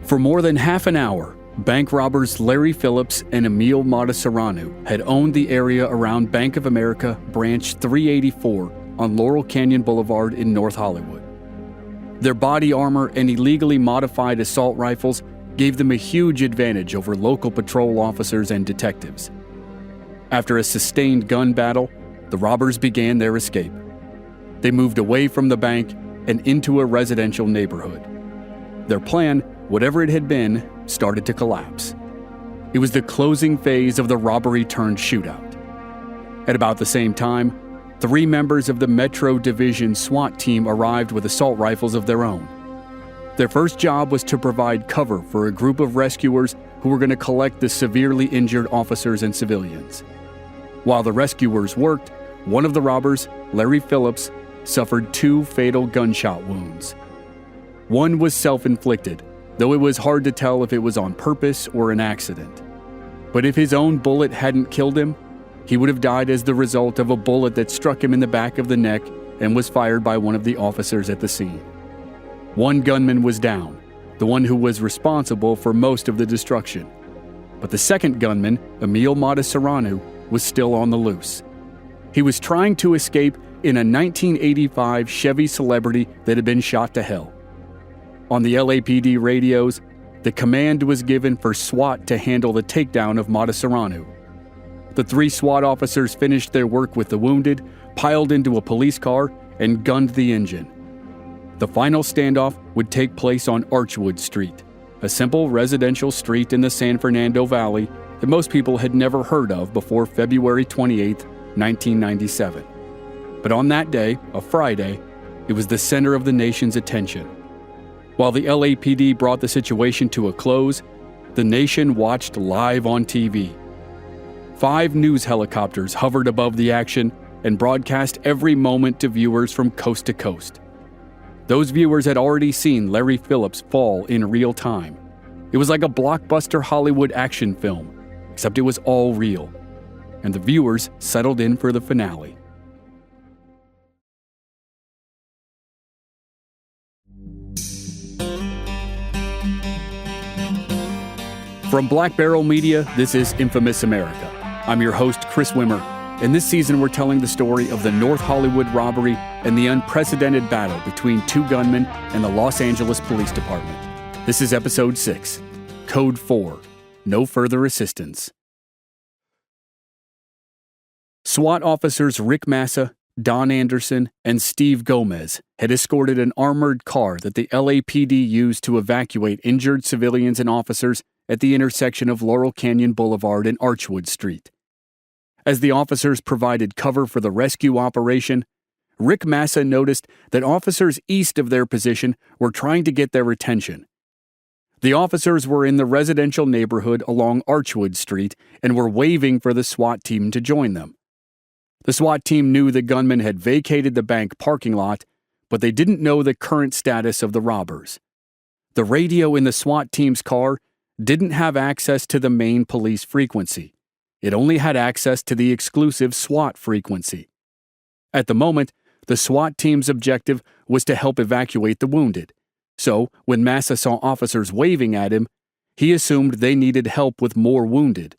For more than half an hour, bank robbers Larry Phillips and Emil Matasareanu had owned the area around Bank of America Branch 384 on Laurel Canyon Boulevard in North Hollywood. Their body armor and illegally modified assault rifles gave them a huge advantage over local patrol officers and detectives. After a sustained gun battle, the robbers began their escape. They moved away from the bank and into a residential neighborhood. Their plan, whatever it had been, started to collapse. It was the closing phase of the robbery turned shootout. At about the same time, 3 members of the Metro Division SWAT team arrived with assault rifles of their own. Their first job was to provide cover for a group of rescuers who were going to collect the severely injured officers and civilians. While the rescuers worked, one of the robbers, Larry Phillips, suffered 2 fatal gunshot wounds. One was self-inflicted, though it was hard to tell if it was on purpose or an accident. But if his own bullet hadn't killed him, he would have died as the result of a bullet that struck him in the back of the neck and was fired by one of the officers at the scene. One gunman was down, the one who was responsible for most of the destruction. But the second gunman, Emil Matasareanu, was still on the loose. He was trying to escape in a 1985 Chevy Celebrity that had been shot to hell. On the LAPD radios, the command was given for SWAT to handle the takedown of Matasareanu. The 3 SWAT officers finished their work with the wounded, piled into a police car, and gunned the engine. The final standoff would take place on Archwood Street, a simple residential street in the San Fernando Valley that most people had never heard of before February 28, 1997. But on that day, a Friday, it was the center of the nation's attention. While the LAPD brought the situation to a close, the nation watched live on TV. 5 news helicopters hovered above the action and broadcast every moment to viewers from coast to coast. Those viewers had already seen Larry Phillips fall in real time. It was like a blockbuster Hollywood action film, except it was all real. And the viewers settled in for the finale. From Black Barrel Media, this is Infamous America. I'm your host, Chris Wimmer, and this season we're telling the story of the North Hollywood robbery and the unprecedented battle between 2 gunmen and the Los Angeles Police Department. This is Episode 6, Code 4, No Further Assistance. SWAT officers Rick Massa, Don Anderson, and Steve Gomez had escorted an armored car that the LAPD used to evacuate injured civilians and officers at the intersection of Laurel Canyon Boulevard and Archwood Street. As the officers provided cover for the rescue operation, Rick Massa noticed that officers east of their position were trying to get their attention. The officers were in the residential neighborhood along Archwood Street and were waving for the SWAT team to join them. The SWAT team knew the gunman had vacated the bank parking lot, but they didn't know the current status of the robbers. The radio in the SWAT team's car didn't have access to the main police frequency. It only had access to the exclusive SWAT frequency. At the moment, the SWAT team's objective was to help evacuate the wounded. So, when Massa saw officers waving at him, he assumed they needed help with more wounded.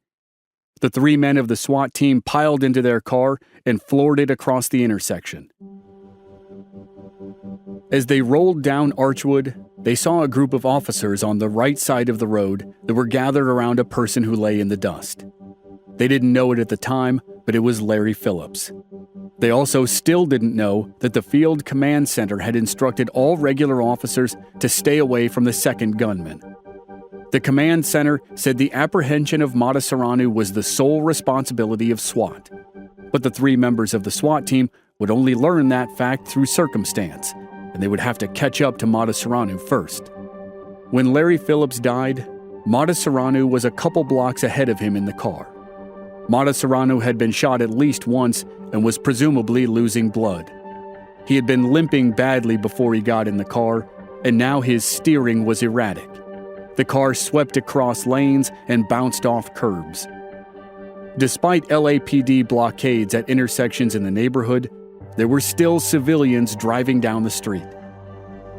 The 3 men of the SWAT team piled into their car and floored it across the intersection. As they rolled down Archwood, they saw a group of officers on the right side of the road that were gathered around a person who lay in the dust. They didn't know it at the time, but it was Larry Phillips. They also still didn't know that the Field Command Center had instructed all regular officers to stay away from the second gunman. The command center said the apprehension of Matasareanu was the sole responsibility of SWAT. But the 3 members of the SWAT team would only learn that fact through circumstance, and they would have to catch up to Matasareanu first. When Larry Phillips died, Matasareanu was a couple blocks ahead of him in the car. Matasareanu had been shot at least once and was presumably losing blood. He had been limping badly before he got in the car, and now his steering was erratic. The car swept across lanes and bounced off curbs. Despite LAPD blockades at intersections in the neighborhood, there were still civilians driving down the street.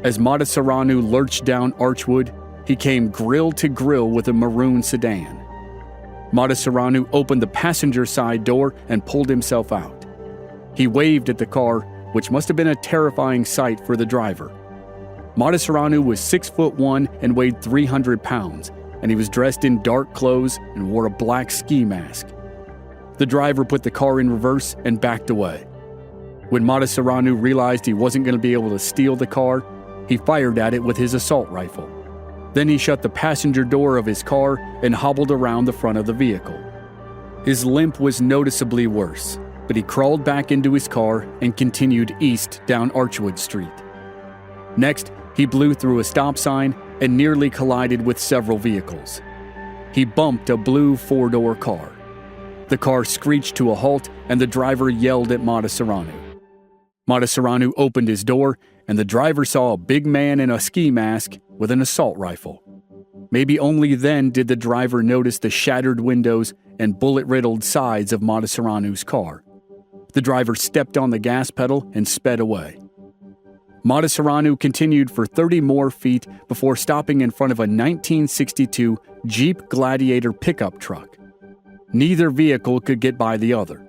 As Matasareanu lurched down Archwood, he came grill to grill with a maroon sedan. Madasaranu opened the passenger side door and pulled himself out. He waved at the car, which must have been a terrifying sight for the driver. Madasaranu was 6'1" and weighed 300 pounds, and he was dressed in dark clothes and wore a black ski mask. The driver put the car in reverse and backed away. When Madasaranu realized he wasn't going to be able to steal the car, he fired at it with his assault rifle. Then he shut the passenger door of his car and hobbled around the front of the vehicle. His limp was noticeably worse, but he crawled back into his car and continued east down Archwood Street. Next, he blew through a stop sign and nearly collided with several vehicles. He bumped a blue 4-door car. The car screeched to a halt and the driver yelled at Madasaranu. Madasaranu opened his door and the driver saw a big man in a ski mask with an assault rifle. Maybe only then did the driver notice the shattered windows and bullet-riddled sides of Madasaranu's car. The driver stepped on the gas pedal and sped away. Madasaranu continued for 30 more feet before stopping in front of a 1962 Jeep Gladiator pickup truck. Neither vehicle could get by the other.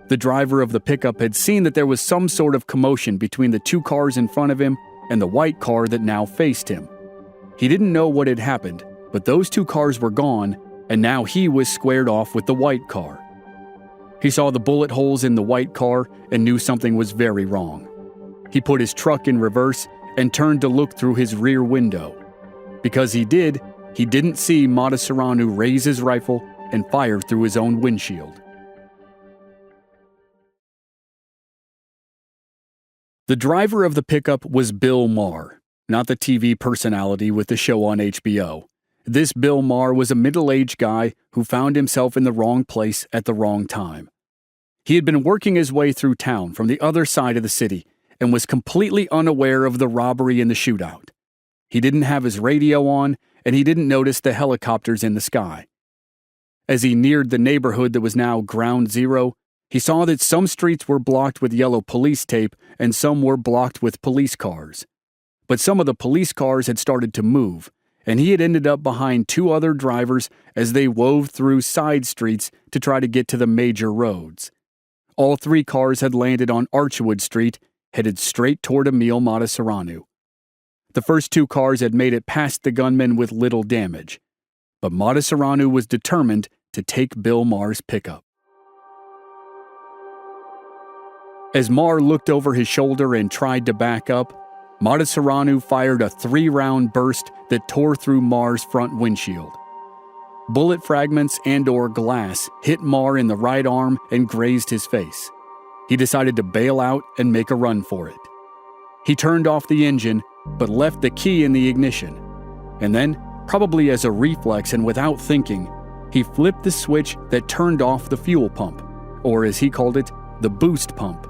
The driver of the pickup had seen that there was some sort of commotion between the two cars in front of him and the white car that now faced him. He didn't know what had happened, but those two cars were gone, and now he was squared off with the white car. He saw the bullet holes in the white car and knew something was very wrong. He put his truck in reverse and turned to look through his rear window. Because he didn't see Madasaranu raise his rifle and fire through his own windshield. The driver of the pickup was Bill Maher, not the TV personality with the show on HBO. This Bill Maher was a middle-aged guy who found himself in the wrong place at the wrong time. He had been working his way through town from the other side of the city and was completely unaware of the robbery and the shootout. He didn't have his radio on, and he didn't notice the helicopters in the sky. As he neared the neighborhood that was now Ground Zero, he saw that some streets were blocked with yellow police tape and some were blocked with police cars. But some of the police cars had started to move, and he had ended up behind two other drivers as they wove through side streets to try to get to the major roads. All three cars had landed on Archwood Street, headed straight toward Emil Madasaranu. The first two cars had made it past the gunman with little damage, but Madasaranu was determined to take Bill Maher's pickup. As Maher looked over his shoulder and tried to back up, Madasaranu fired a 3-round burst that tore through Maher's front windshield. Bullet fragments and/or glass hit Maher in the right arm and grazed his face. He decided to bail out and make a run for it. He turned off the engine, but left the key in the ignition. And then, probably as a reflex and without thinking, he flipped the switch that turned off the fuel pump, or as he called it, the boost pump.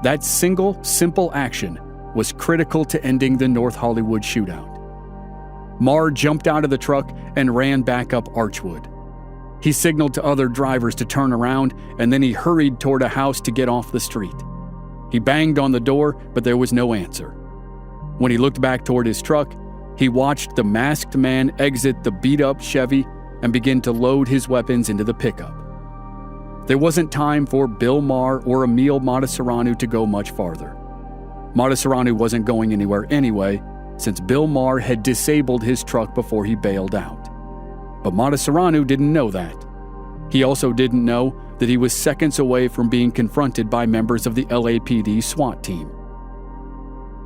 That single, simple action was critical to ending the North Hollywood Shootout. Maher jumped out of the truck and ran back up Archwood. He signaled to other drivers to turn around, and then he hurried toward a house to get off the street. He banged on the door, but there was no answer. When he looked back toward his truck, he watched the masked man exit the beat-up Chevy and begin to load his weapons into the pickup. There wasn't time for Bill Maher or Emil Madasaranu to go much farther. Madasaranu wasn't going anywhere anyway, since Bill Maher had disabled his truck before he bailed out. But Madasaranu didn't know that. He also didn't know that he was seconds away from being confronted by members of the LAPD SWAT team.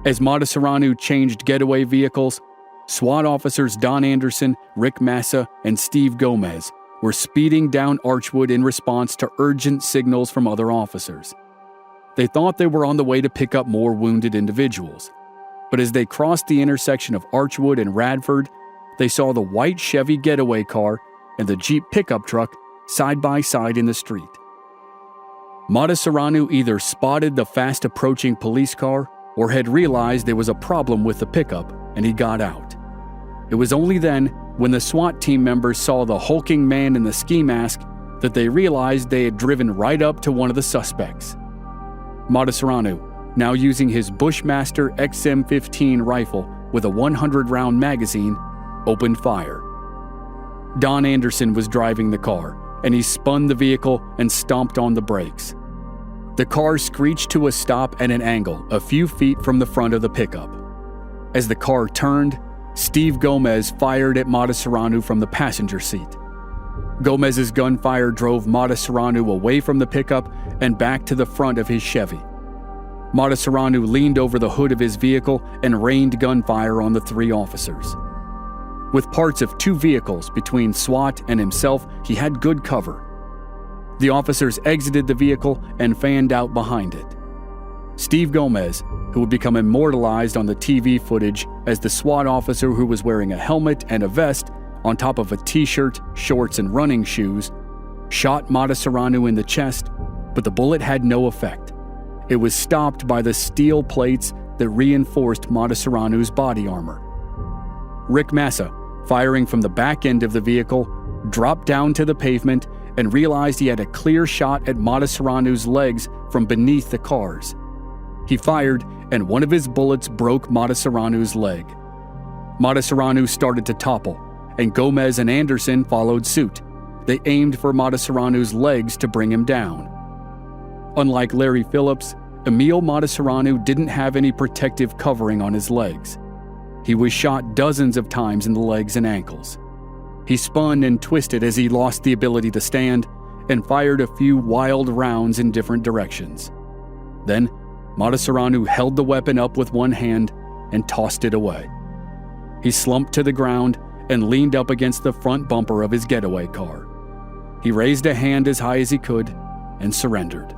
As Madasaranu changed getaway vehicles, SWAT officers Don Anderson, Rick Massa, and Steve Gomez were speeding down Archwood in response to urgent signals from other officers. They thought they were on the way to pick up more wounded individuals. But as they crossed the intersection of Archwood and Radford, they saw the white Chevy getaway car and the Jeep pickup truck side by side in the street. Madasaranu either spotted the fast-approaching police car or had realized there was a problem with the pickup, and he got out. It was only then, when the SWAT team members saw the hulking man in the ski mask, that they realized they had driven right up to one of the suspects. Madasaranu, now using his Bushmaster XM15 rifle with a 100-round magazine, opened fire. Don Anderson was driving the car, and he spun the vehicle and stomped on the brakes. The car screeched to a stop at an angle a few feet from the front of the pickup. As the car turned, Steve Gomez fired at Matasareanu from the passenger seat. Gomez's gunfire drove Matasareanu away from the pickup and back to the front of his Chevy. Matasareanu leaned over the hood of his vehicle and rained gunfire on the three officers. With parts of two vehicles between SWAT and himself, he had good cover. The officers exited the vehicle and fanned out behind it. Steve Gomez, who would become immortalized on the TV footage as the SWAT officer who was wearing a helmet and a vest on top of a t-shirt, shorts, and running shoes, shot Matasareanu in the chest, but the bullet had no effect. It was stopped by the steel plates that reinforced Matasareanu's body armor. Rick Massa, firing from the back end of the vehicle, dropped down to the pavement and realized he had a clear shot at Matasareanu's legs from beneath the cars. He fired, and one of his bullets broke Matasareanu's leg. Matasareanu started to topple, and Gomez and Anderson followed suit. They aimed for Matasareanu's legs to bring him down. Unlike Larry Phillips, Emil Matasareanu didn't have any protective covering on his legs. He was shot dozens of times in the legs and ankles. He spun and twisted as he lost the ability to stand and fired a few wild rounds in different directions. Then, Matasareanu held the weapon up with one hand and tossed it away. He slumped to the ground and leaned up against the front bumper of his getaway car. He raised a hand as high as he could and surrendered.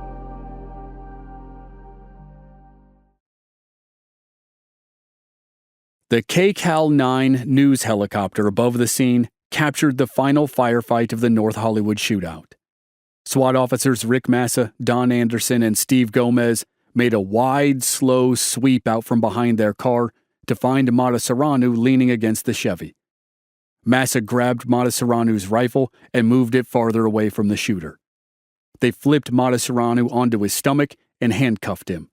The KCAL-9 news helicopter above the scene captured the final firefight of the North Hollywood Shootout. SWAT officers Rick Massa, Don Anderson, and Steve Gomez made a wide, slow sweep out from behind their car to find Matasareanu leaning against the Chevy. Massa grabbed Matasareanu's rifle and moved it farther away from the shooter. They flipped Matasareanu onto his stomach and handcuffed him.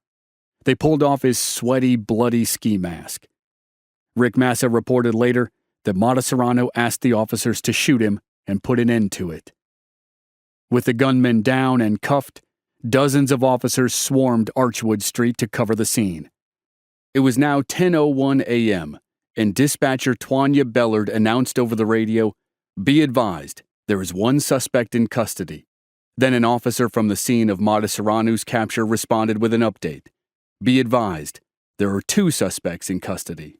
They pulled off his sweaty, bloody ski mask. Rick Massa reported later that Matasareanu asked the officers to shoot him and put an end to it. With the gunman down and cuffed, dozens of officers swarmed Archwood Street to cover the scene. It was now 10:01 a.m., and dispatcher Tanya Bellard announced over the radio, "Be advised, there is one suspect in custody." Then an officer from the scene of Matasareanu's capture responded with an update. "Be advised, there are two suspects in custody."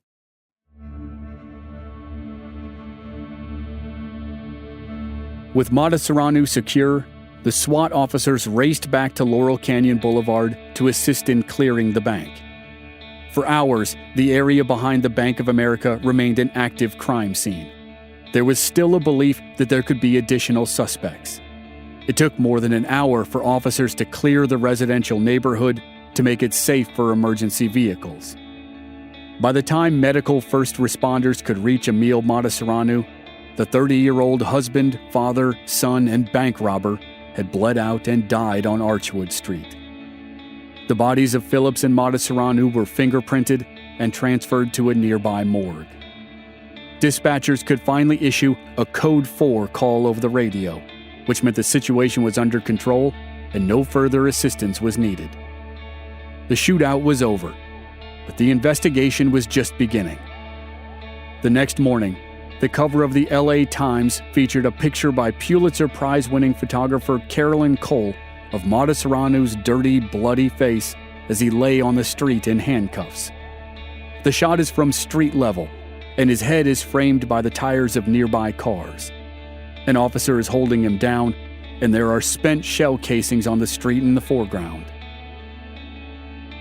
With Matasareanu secure, the SWAT officers raced back to Laurel Canyon Boulevard to assist in clearing the bank. For hours, the area behind the Bank of America remained an active crime scene. There was still a belief that there could be additional suspects. It took more than an hour for officers to clear the residential neighborhood to make it safe for emergency vehicles. By the time medical first responders could reach Emil Matasareanu, the 30-year-old husband, father, son, and bank robber had bled out and died on Archwood Street. The bodies of Phillips and Matasareanu were fingerprinted and transferred to a nearby morgue. Dispatchers could finally issue a Code 4 call over the radio, which meant the situation was under control and no further assistance was needed. The shootout was over, but the investigation was just beginning. The next morning, the cover of the LA Times featured a picture by Pulitzer Prize-winning photographer Carolyn Cole of Matasareanu's dirty, bloody face as he lay on the street in handcuffs. The shot is from street level, and his head is framed by the tires of nearby cars. An officer is holding him down, and there are spent shell casings on the street in the foreground.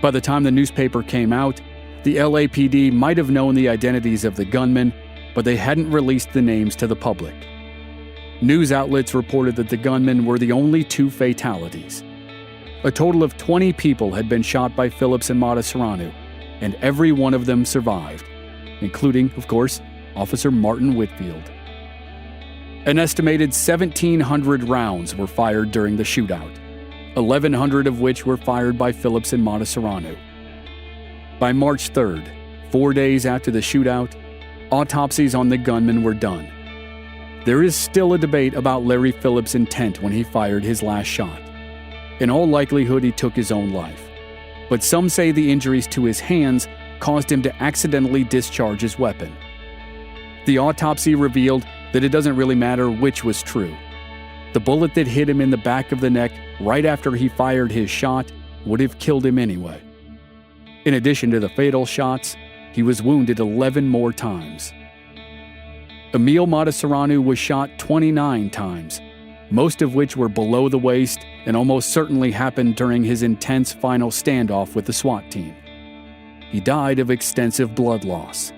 By the time the newspaper came out, the LAPD might have known the identities of the gunmen, but they hadn't released the names to the public. News outlets reported that the gunmen were the only two fatalities. A total of 20 people had been shot by Phillips and Matasareanu, and every one of them survived, including, of course, Officer Martin Whitfield. An estimated 1,700 rounds were fired during the shootout, 1,100 of which were fired by Phillips and Matasareanu. By March 3rd, 4 days after the shootout, autopsies on the gunman were done. There is still a debate about Larry Phillips' intent when he fired his last shot. In all likelihood, he took his own life. But some say the injuries to his hands caused him to accidentally discharge his weapon. The autopsy revealed that it doesn't really matter which was true. The bullet that hit him in the back of the neck right after he fired his shot would have killed him anyway. In addition to the fatal shots, he was wounded 11 more times. Emil Matasareanu was shot 29 times, most of which were below the waist and almost certainly happened during his intense final standoff with the SWAT team. He died of extensive blood loss.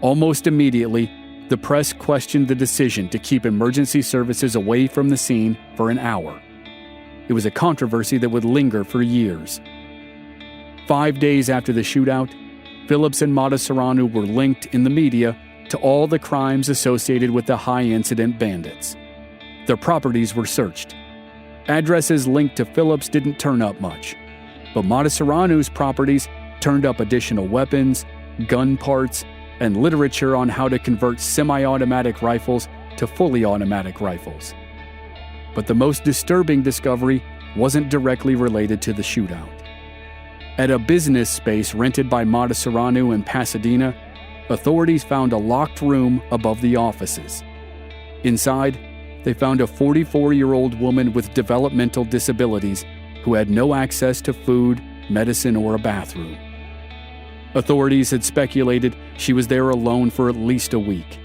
Almost immediately, the press questioned the decision to keep emergency services away from the scene for an hour. It was a controversy that would linger for years. 5 days after the shootout, Phillips and Matasareanu were linked in the media to all the crimes associated with the high-incident bandits. Their properties were searched. Addresses linked to Phillips didn't turn up much, but Matasareanu's properties turned up additional weapons, gun parts, and literature on how to convert semi-automatic rifles to fully automatic rifles. But the most disturbing discovery wasn't directly related to the shootout. At a business space rented by Matasareanu in Pasadena, authorities found a locked room above the offices. Inside, they found a 44-year-old woman with developmental disabilities who had no access to food, medicine, or a bathroom. Authorities had speculated she was there alone for at least a week.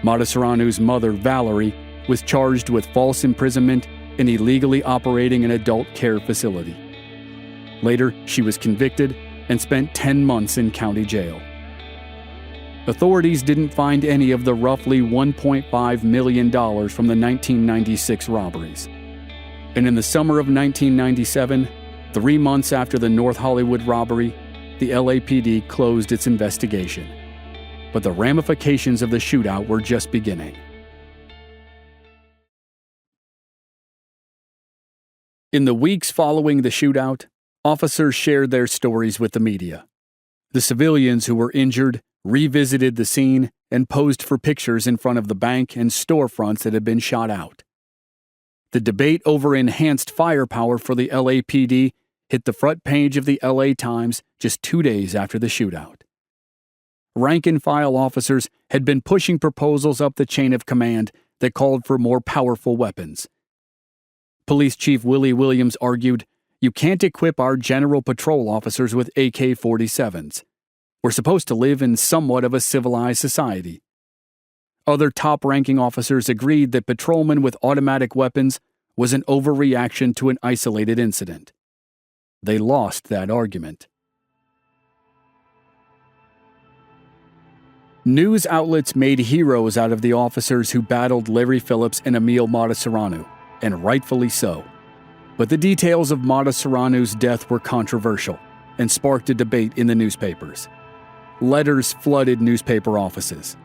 Matasareanu's mother, Valerie, was charged with false imprisonment and illegally operating an adult care facility. Later, she was convicted and spent 10 months in county jail. Authorities didn't find any of the roughly $1.5 million from the 1996 robberies. And in the summer of 1997, 3 months after the North Hollywood robbery, the LAPD closed its investigation. But the ramifications of the shootout were just beginning. In the weeks following the shootout, officers shared their stories with the media. The civilians who were injured revisited the scene and posed for pictures in front of the bank and storefronts that had been shot out. The debate over enhanced firepower for the LAPD hit the front page of the LA Times just 2 days after the shootout. Rank-and-file officers had been pushing proposals up the chain of command that called for more powerful weapons. Police Chief Willie Williams argued, "You can't equip our general patrol officers with AK-47s. We're supposed to live in somewhat of a civilized society." Other top-ranking officers agreed that patrolmen with automatic weapons was an overreaction to an isolated incident. They lost that argument. News outlets made heroes out of the officers who battled Larry Phillips and Emil Matasareanu, and rightfully so. But the details of Matasareanu's death were controversial and sparked a debate in the newspapers. Letters flooded newspaper offices.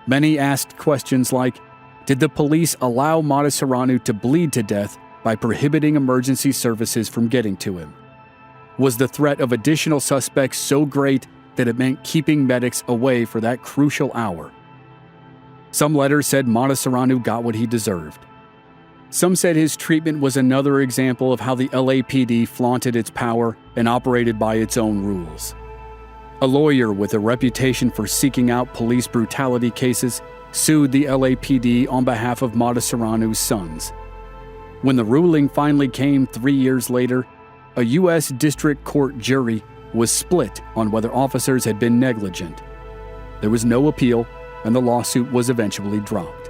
Many asked questions like, did the police allow Matasareanu to bleed to death by prohibiting emergency services from getting to him? Was the threat of additional suspects so great that it meant keeping medics away for that crucial hour? Some letters said Matasareanu got what he deserved. Some said his treatment was another example of how the LAPD flaunted its power and operated by its own rules. A lawyer with a reputation for seeking out police brutality cases sued the LAPD on behalf of Matasareanu's sons. When the ruling finally came 3 years later, a U.S. District Court jury was split on whether officers had been negligent. There was no appeal, and the lawsuit was eventually dropped.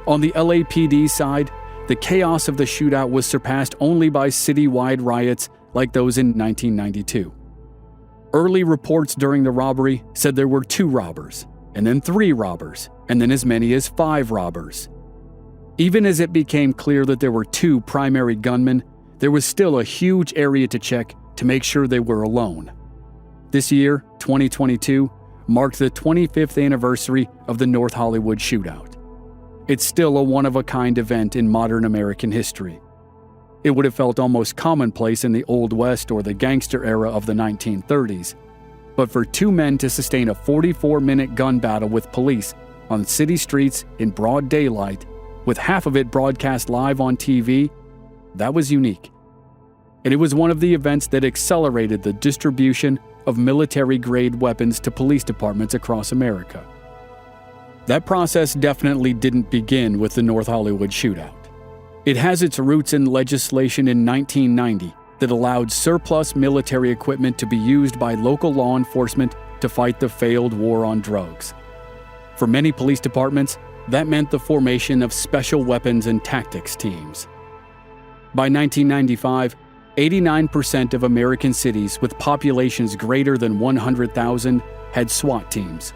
On the LAPD side, the chaos of the shootout was surpassed only by citywide riots like those in 1992. Early reports during the robbery said there were 2 robbers, and then 3 robbers, and then as many as 5 robbers. Even as it became clear that there were 2 primary gunmen, there was still a huge area to check to make sure they were alone. This year, 2022, marked the 25th anniversary of the North Hollywood Shootout. It's still a one-of-a-kind event in modern American history. It would have felt almost commonplace in the Old West or the gangster era of the 1930s, but for two men to sustain a 44-minute gun battle with police on city streets in broad daylight, with half of it broadcast live on TV, that was unique. And it was one of the events that accelerated the distribution of military-grade weapons to police departments across America. That process definitely didn't begin with the North Hollywood Shootout. It has its roots in legislation in 1990 that allowed surplus military equipment to be used by local law enforcement to fight the failed war on drugs. For many police departments, that meant the formation of special weapons and tactics teams. By 1995, 89% of American cities with populations greater than 100,000 had SWAT teams.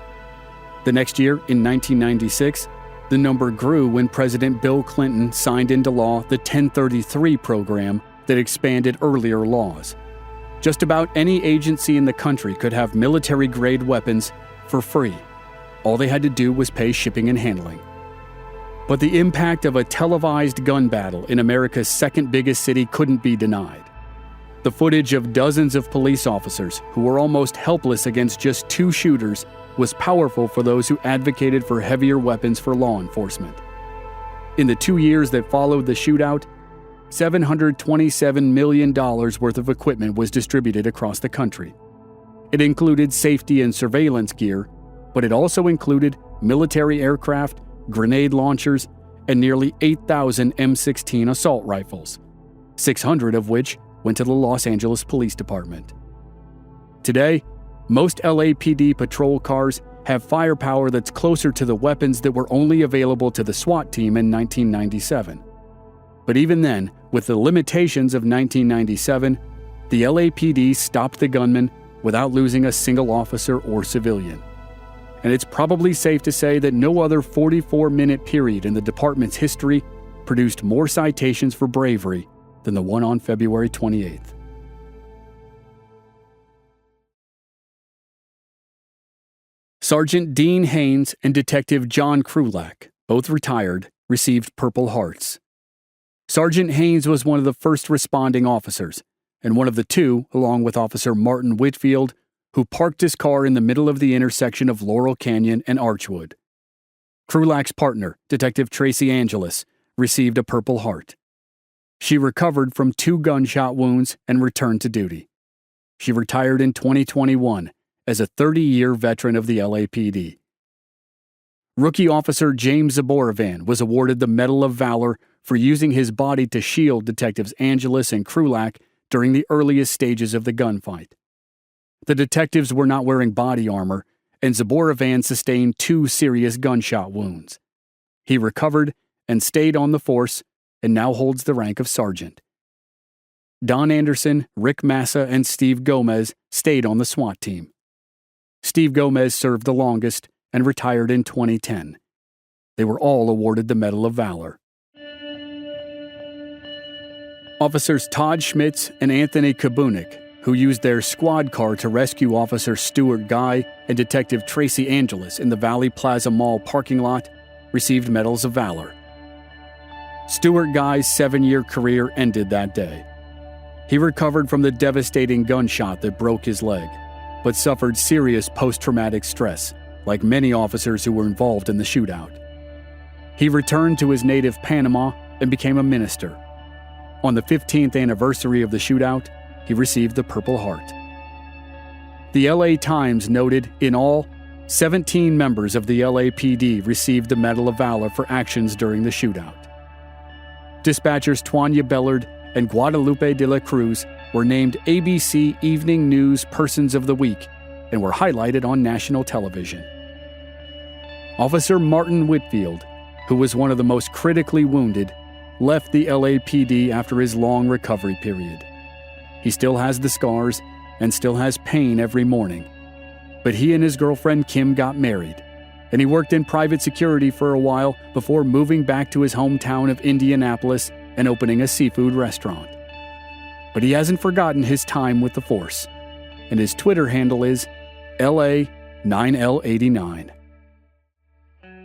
The next year, in 1996, the number grew when President Bill Clinton signed into law the 1033 program that expanded earlier laws. Just about any agency in the country could have military-grade weapons for free. All they had to do was pay shipping and handling. But the impact of a televised gun battle in America's second biggest city couldn't be denied. The footage of dozens of police officers who were almost helpless against just two shooters was powerful for those who advocated for heavier weapons for law enforcement. In the 2 years that followed the shootout, $727 million worth of equipment was distributed across the country. It included safety and surveillance gear, but it also included military aircraft, grenade launchers, and nearly 8,000 M16 assault rifles, 600 of which went to the Los Angeles Police Department. Today, most LAPD patrol cars have firepower that's closer to the weapons that were only available to the SWAT team in 1997. But even then, with the limitations of 1997, the LAPD stopped the gunman without losing a single officer or civilian. And it's probably safe to say that no other 44-minute period in the department's history produced more citations for bravery than the one on February 28th. Sergeant Dean Haynes and Detective John Krulak, both retired, received Purple Hearts. Sergeant Haynes was one of the first responding officers, and one of the two, along with Officer Martin Whitfield, who parked his car in the middle of the intersection of Laurel Canyon and Archwood. Krulak's partner, Detective Tracy Angeles, received a Purple Heart. She recovered from 2 gunshot wounds and returned to duty. She retired in 2021 as a 30-year veteran of the LAPD. Rookie Officer James Zaborovan was awarded the Medal of Valor for using his body to shield Detectives Angeles and Krulak during the earliest stages of the gunfight. The detectives were not wearing body armor, and Zaborovan sustained 2 serious gunshot wounds. He recovered and stayed on the force and now holds the rank of sergeant. Don Anderson, Rick Massa, and Steve Gomez stayed on the SWAT team. Steve Gomez served the longest and retired in 2010. They were all awarded the Medal of Valor. Officers Todd Schmitz and Anthony Kabunik, who used their squad car to rescue Officer Stuart Guy and Detective Tracy Angeles in the Valley Plaza Mall parking lot, received Medals of Valor. Stuart Guy's 7-year career ended that day. He recovered from the devastating gunshot that broke his leg, but suffered serious post-traumatic stress, like many officers who were involved in the shootout. He returned to his native Panama and became a minister. On the 15th anniversary of the shootout, he received the Purple Heart. The LA Times noted, in all, 17 members of the LAPD received the Medal of Valor for actions during the shootout. Dispatchers Tanya Bellard and Guadalupe de la Cruz were named ABC Evening News Persons of the Week and were highlighted on national television. Officer Martin Whitfield, who was one of the most critically wounded, left the LAPD after his long recovery period. He still has the scars and still has pain every morning. But he and his girlfriend Kim got married, and he worked in private security for a while before moving back to his hometown of Indianapolis and opening a seafood restaurant. But he hasn't forgotten his time with the force, and his Twitter handle is LA9L89.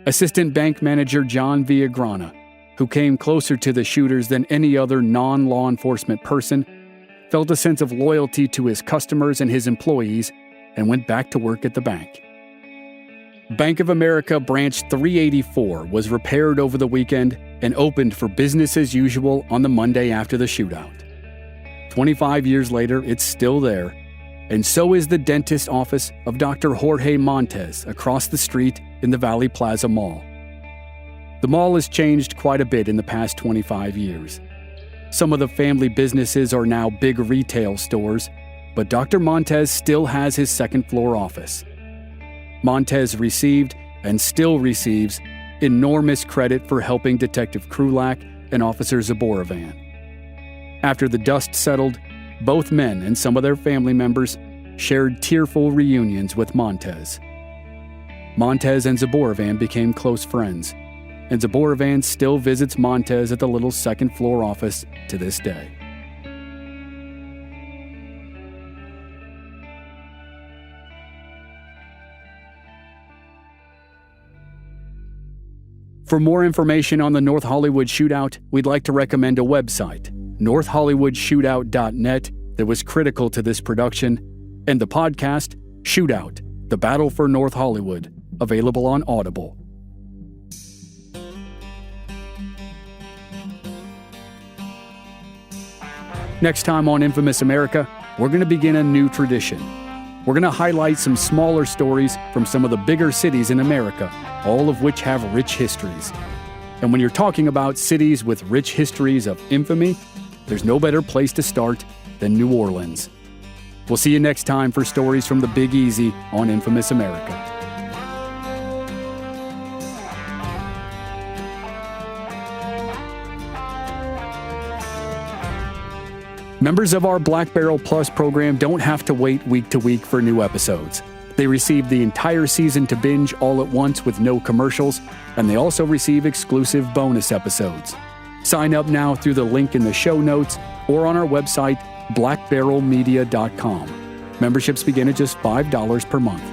Assistant Bank Manager John Villagrana, who came closer to the shooters than any other non-law enforcement person, felt a sense of loyalty to his customers and his employees and went back to work at the bank. Bank of America Branch 384 was repaired over the weekend and opened for business as usual on the Monday after the shootout. 25 years later, it's still there, and so is the dentist office of Dr. Jorge Montez across the street in the Valley Plaza Mall. The mall has changed quite a bit in the past 25 years. Some of the family businesses are now big retail stores, but Dr. Montez still has his second-floor office. Montez received, and still receives, enormous credit for helping Detective Krulak and Officer Zaborovan. After the dust settled, both men and some of their family members shared tearful reunions with Montez. Montez and Zaborovan became close friends, and Zaborovan still visits Montez at the little second-floor office to this day. For more information on the North Hollywood Shootout, we'd like to recommend a website, northhollywoodshootout.net, that was critical to this production, and the podcast, Shootout, The Battle for North Hollywood, available on Audible. Next time on Infamous America, we're going to begin a new tradition. We're going to highlight some smaller stories from some of the bigger cities in America, all of which have rich histories. And when you're talking about cities with rich histories of infamy, there's no better place to start than New Orleans. We'll see you next time for stories from the Big Easy on Infamous America. Members of our Black Barrel Plus program don't have to wait week to week for new episodes. They receive the entire season to binge all at once with no commercials, and they also receive exclusive bonus episodes. Sign up now through the link in the show notes or on our website, blackbarrelmedia.com. Memberships begin at just $5 per month.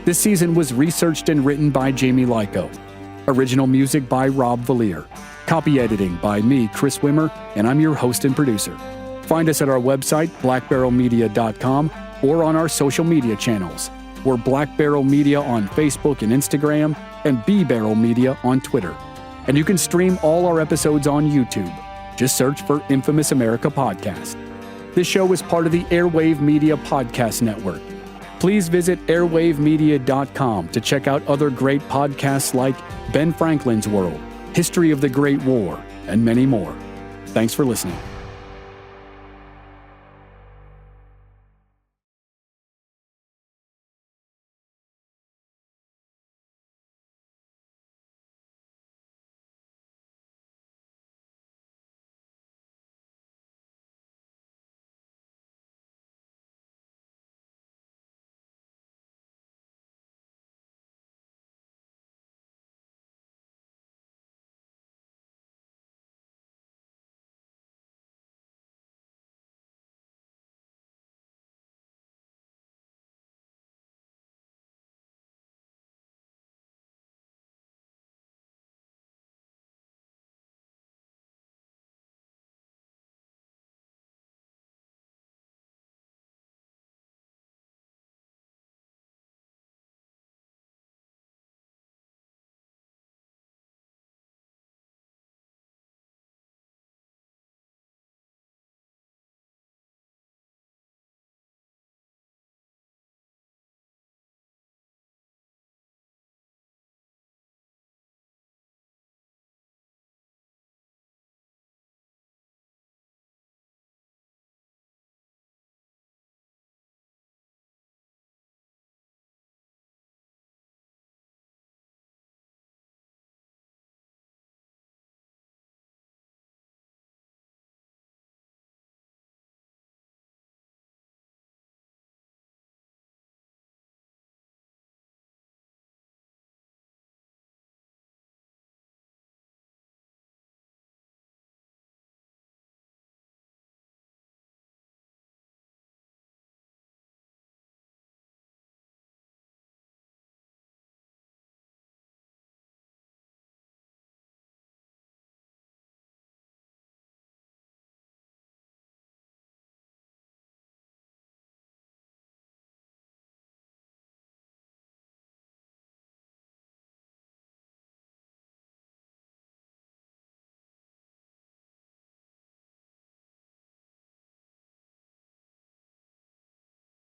This season was researched and written by Jamie Lyko. Original music by Rob Valier. Copy editing by me, Chris Wimmer, and I'm your host and producer. Find us at our website, blackbarrelmedia.com, or on our social media channels. We're Black Barrel Media on Facebook and Instagram, and B Barrel Media on Twitter. And you can stream all our episodes on YouTube. Just search for Infamous America Podcast. This show is part of the Airwave Media Podcast Network. Please visit airwavemedia.com to check out other great podcasts like Ben Franklin's World, History of the Great War, and many more. Thanks for listening.